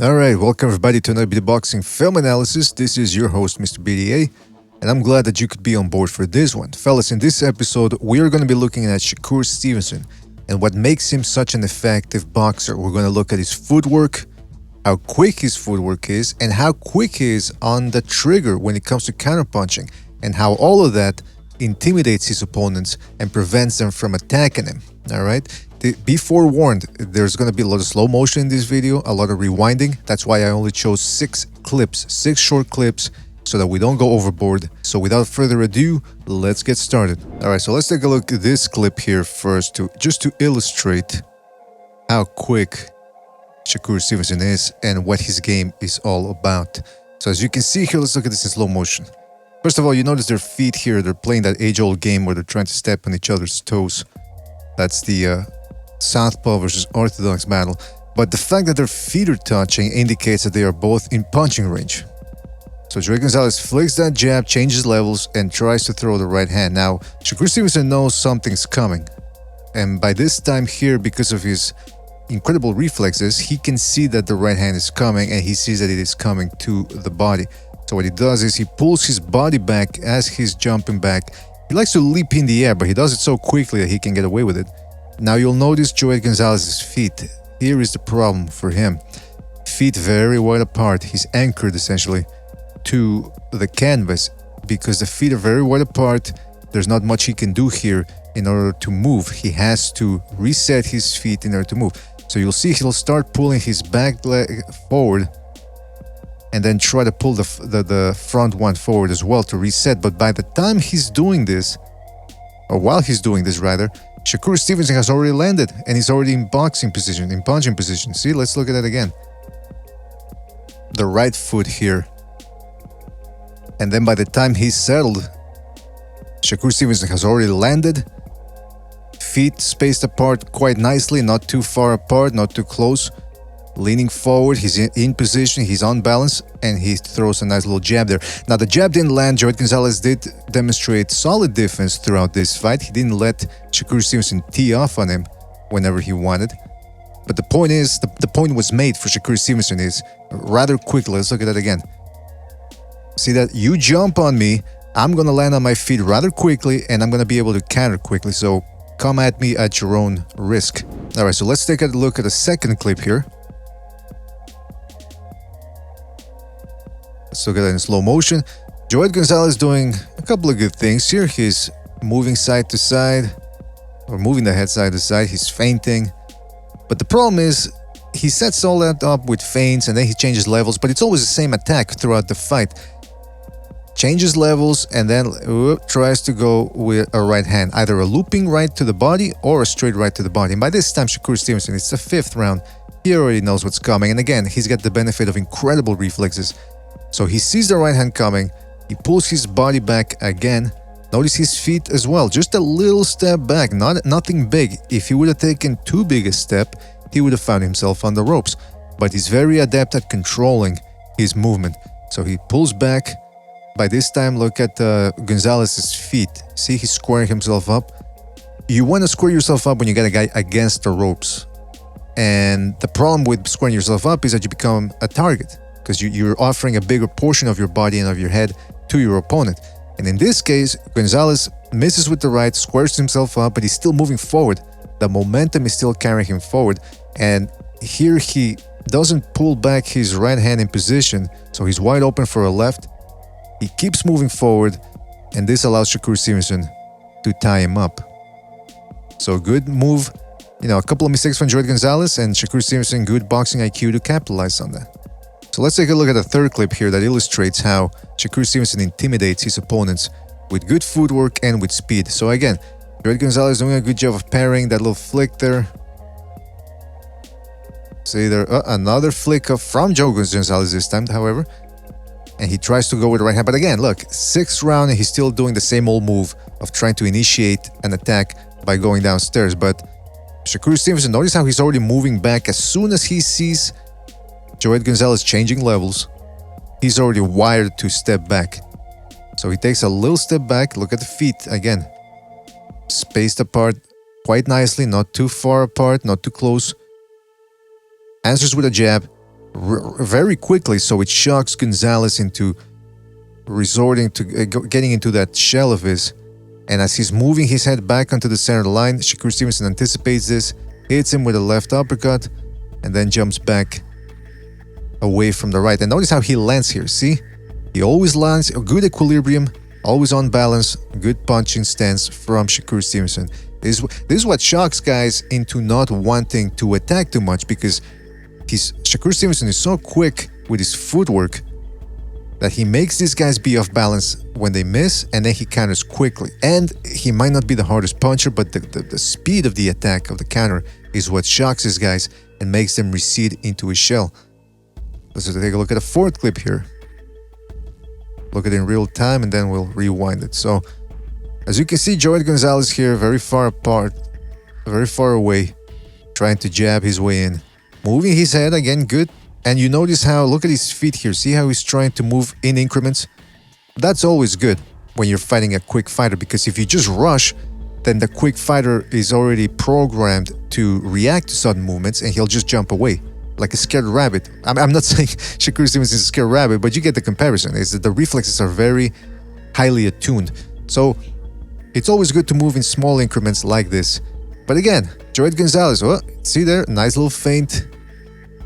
Alright, welcome everybody to another BD Boxing film analysis. This is your host, Mr. BDA, and I'm glad that you could be on board for this one. Fellas, in this episode, we are going to be looking at Shakur Stevenson and what makes him such an effective boxer. We're going to look at his footwork, how quick his footwork is, and how quick he is on the trigger when it comes to counterpunching, and how all of that intimidates his opponents and prevents them from attacking him. Alright? Be forewarned, there's going to be a lot of slow motion in this video, a lot of rewinding. That's why I only chose 6 short clips, so that we don't go overboard. So without further ado, let's get started. Alright, so let's take a look at this clip here first, just to illustrate how quick Shakur Stevenson is and what his game is all about. So as you can see here, let's look at this in slow motion. First of all, you notice their feet here, they're playing that age-old game where they're trying to step on each other's toes. That's the Southpaw versus Orthodox battle, but the fact that their feet are touching indicates that they are both in punching range. So Joey Gonzalez flicks that jab, changes levels, and tries to throw the right hand. Now, Shakur Stevenson knows something's coming, and by this time here, because of his incredible reflexes, he can see that the right hand is coming, and he sees that it is coming to the body. So what he does is he pulls his body back as he's jumping back. He likes to leap in the air, but he does it so quickly that he can get away with it. Now you'll notice Joey Gonzalez's feet. Here is the problem for him. Feet very wide apart. He's anchored essentially to the canvas because the feet are very wide apart. There's not much he can do here in order to move. He has to reset his feet in order to move. So you'll see he'll start pulling his back leg forward and then try to pull the front one forward as well to reset. But by the time he's doing this, or while he's doing this rather, Shakur Stevenson has already landed and he's already in boxing position, in punching position. See, let's look at that again. The right foot here. And then by the time he's settled, Shakur Stevenson has already landed. Feet spaced apart quite nicely, not too far apart, not too close. Leaning forward, he's in position, he's on balance, and he throws a nice little jab there. Now, the jab didn't land. Joey Gonzalez did demonstrate solid defense throughout this fight. He didn't let Shakur Stevenson tee off on him whenever he wanted. But the point is, the point was made for Shakur Stevenson is rather quickly. Let's look at that again. See that? You jump on me, I'm going to land on my feet rather quickly, and I'm going to be able to counter quickly. So come at me at your own risk. All right, so let's take a look at the second clip here. Let's look at that in slow motion. Joey Gonzalez doing a couple of good things here. He's moving side to side, or moving the head side to side. He's feinting. But the problem is, he sets all that up with feints and then he changes levels, but it's always the same attack throughout the fight. Changes levels and then tries to go with a right hand, either a looping right to the body or a straight right to the body. And by this time, Shakur Stevenson, it's the 5th round. He already knows what's coming. And again, he's got the benefit of incredible reflexes. So he sees the right hand coming, he pulls his body back again. Notice his feet as well, just a little step back, nothing big. If he would have taken too big a step, he would have found himself on the ropes. But he's very adept at controlling his movement. So he pulls back. By this time, look at Gonzalez's feet. See, he's squaring himself up. You want to square yourself up when you get a guy against the ropes. And the problem with squaring yourself up is that you become a target, because you're offering a bigger portion of your body and of your head to your opponent. And in this case, Gonzalez misses with the right, squares himself up, but he's still moving forward. The momentum is still carrying him forward. And here he doesn't pull back his right hand in position, so he's wide open for a left. He keeps moving forward, and this allows Shakur Stevenson to tie him up. So good move. You know, a couple of mistakes from Joey Gonzalez, and Shakur Stevenson, good boxing IQ to capitalize on that. So let's take a look at the third clip here that illustrates how Shakur Stevenson intimidates his opponents with good footwork and with speed. So again, Joey Gonzalez doing a good job of parrying that little flick there. See there, another flick from Joey Gonzalez this time, however. And he tries to go with the right hand. But again, look, 6th round and he's still doing the same old move of trying to initiate an attack by going downstairs. But Shakur Stevenson, notice how he's already moving back as soon as he sees Joey Gonzalez changing levels. He's already wired to step back. So he takes a little step back. Look at the feet again. Spaced apart quite nicely, not too far apart, not too close. Answers with a jab, very quickly, so it shocks Gonzalez into resorting to getting into that shell of his. And as he's moving his head back onto the center line, Shakur Stevenson anticipates this, hits him with a left uppercut, and then jumps back away from the right. And notice how he lands here, see? He always lands a good equilibrium, always on balance, good punching stance from Shakur Stevenson. This is what shocks guys into not wanting to attack too much, because Shakur Stevenson is so quick with his footwork that he makes these guys be off balance when they miss, and then he counters quickly. And he might not be the hardest puncher, but the speed of the attack of the counter is what shocks these guys and makes them recede into his shell. Let's take a look at a fourth clip here. Look at it in real time, and then we'll rewind it. So, as you can see, Joey Gonzalez here, very far apart, very far away, trying to jab his way in. Moving his head, again, good. And you notice how, look at his feet here. See how he's trying to move in increments? That's always good when you're fighting a quick fighter, because if you just rush, then the quick fighter is already programmed to react to sudden movements, and he'll just jump away like a scared rabbit. I'm not saying Shakur Stevenson is a scared rabbit, but you get the comparison. Is that the reflexes are very highly attuned. So it's always good to move in small increments like this. But again, Joey Gonzalez, oh, see there, nice little feint.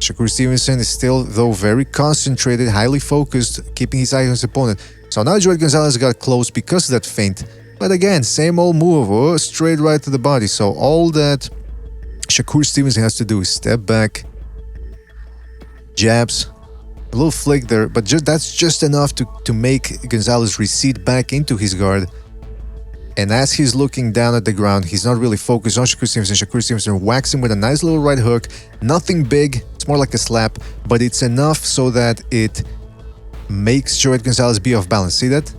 Shakur Stevenson is still, though, very concentrated, highly focused, keeping his eye on his opponent. So now Joey Gonzalez got close because of that feint. But again, same old move, oh, straight right to the body. So all that Shakur Stevenson has to do is step back, jabs, a little flick there, but that's just enough to make Gonzalez recede back into his guard. And as he's looking down at the ground, he's not really focused on Shakur Stevenson. Shakur Stevenson whacks him with a nice little right hook. Nothing big, it's more like a slap, but it's enough so that it makes Joey Gonzalez be off balance. See that?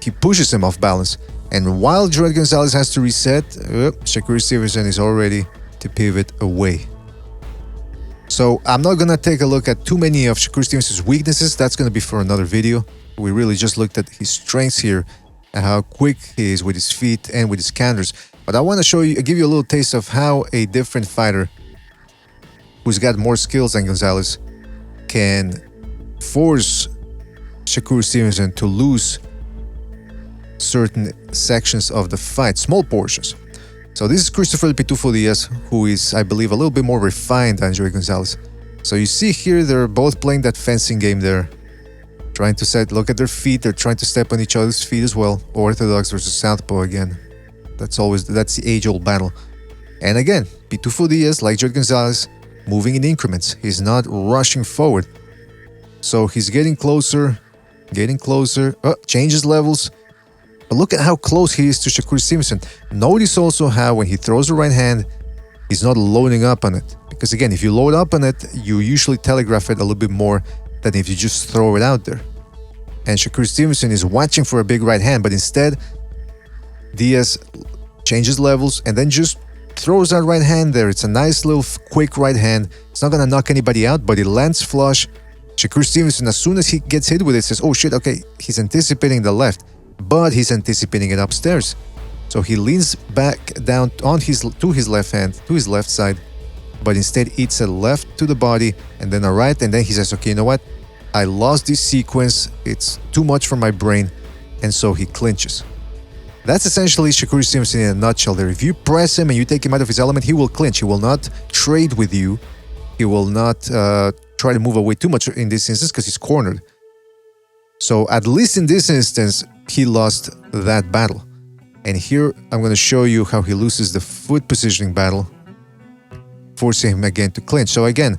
He pushes him off balance. And while Joey Gonzalez has to reset, Shakur Stevenson is already to pivot away. So I'm not going to take a look at too many of Shakur Stevenson's weaknesses. That's going to be for another video. We really just looked at his strengths here and how quick he is with his feet and with his counters. But I want to give you a little taste of how a different fighter who's got more skills than Gonzalez can force Shakur Stevenson to lose certain sections of the fight, small portions. So this is Christopher Pitufo Diaz, who is, I believe, a little bit more refined than Joey Gonzalez. So you see here, they're both playing that fencing game there. Trying to look at their feet, they're trying to step on each other's feet as well. Orthodox versus Southpaw again. That's the age-old battle. And again, Pitufo Diaz, like Joey Gonzalez, moving in increments. He's not rushing forward. So he's getting closer, changes levels. But look at how close he is to Shakur Stevenson. Notice also how when he throws the right hand, he's not loading up on it. Because again, if you load up on it, you usually telegraph it a little bit more than if you just throw it out there. And Shakur Stevenson is watching for a big right hand, but instead, Diaz changes levels and then just throws that right hand there. It's a nice little quick right hand. It's not going to knock anybody out, but it lands flush. Shakur Stevenson, as soon as he gets hit with it, says, oh shit, okay, he's anticipating the left. But he's anticipating it upstairs. So he leans back down on to his left hand, to his left side, but instead eats a left to the body and then a right, and then he says, okay, you know what? I lost this sequence, it's too much for my brain, and so he clinches. That's essentially Shakur Stevenson in a nutshell there. If you press him and you take him out of his element, he will clinch. He will not trade with you. He will not try to move away too much in this instance because he's cornered. So at least in this instance, he lost that battle. And here I'm going to show you how he loses the foot positioning battle, forcing him again to clinch. So again,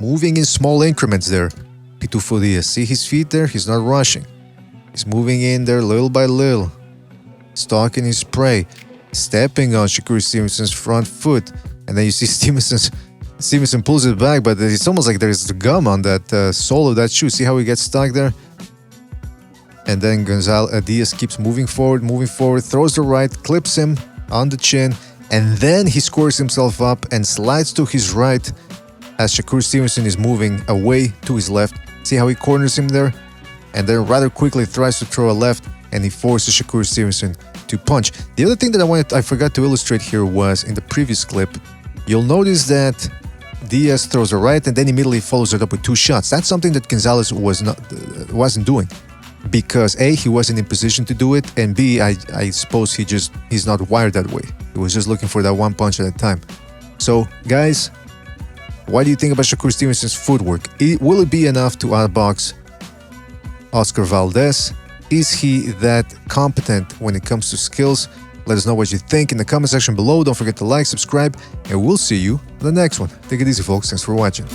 moving in small increments there, Pitufo Diaz. See his feet there? He's not rushing. He's moving in there little by little, stalking his prey, stepping on Shakur Stevenson's front foot. And then you see Stevenson pulls it back, but it's almost like there's gum on that sole of that shoe. See how he gets stuck there? And then Diaz keeps moving forward, throws the right, clips him on the chin, and then he scores himself up and slides to his right as Shakur Stevenson is moving away to his left. See how he corners him there? And then rather quickly tries to throw a left, and he forces Shakur Stevenson to punch. The other thing that I forgot to illustrate here was in the previous clip, you'll notice that Diaz throws a right and then immediately follows it up with 2 shots. That's something that Gonzalez wasn't doing. Because A, he wasn't in position to do it, and B, I suppose he's not wired that way. He was just looking for that one punch at a time. So, guys, what do you think about Shakur Stevenson's footwork? Will it be enough to outbox Oscar Valdez? Is he that competent when it comes to skills? Let us know what you think in the comment section below. Don't forget to like, subscribe, and we'll see you in the next one. Take it easy, folks. Thanks for watching.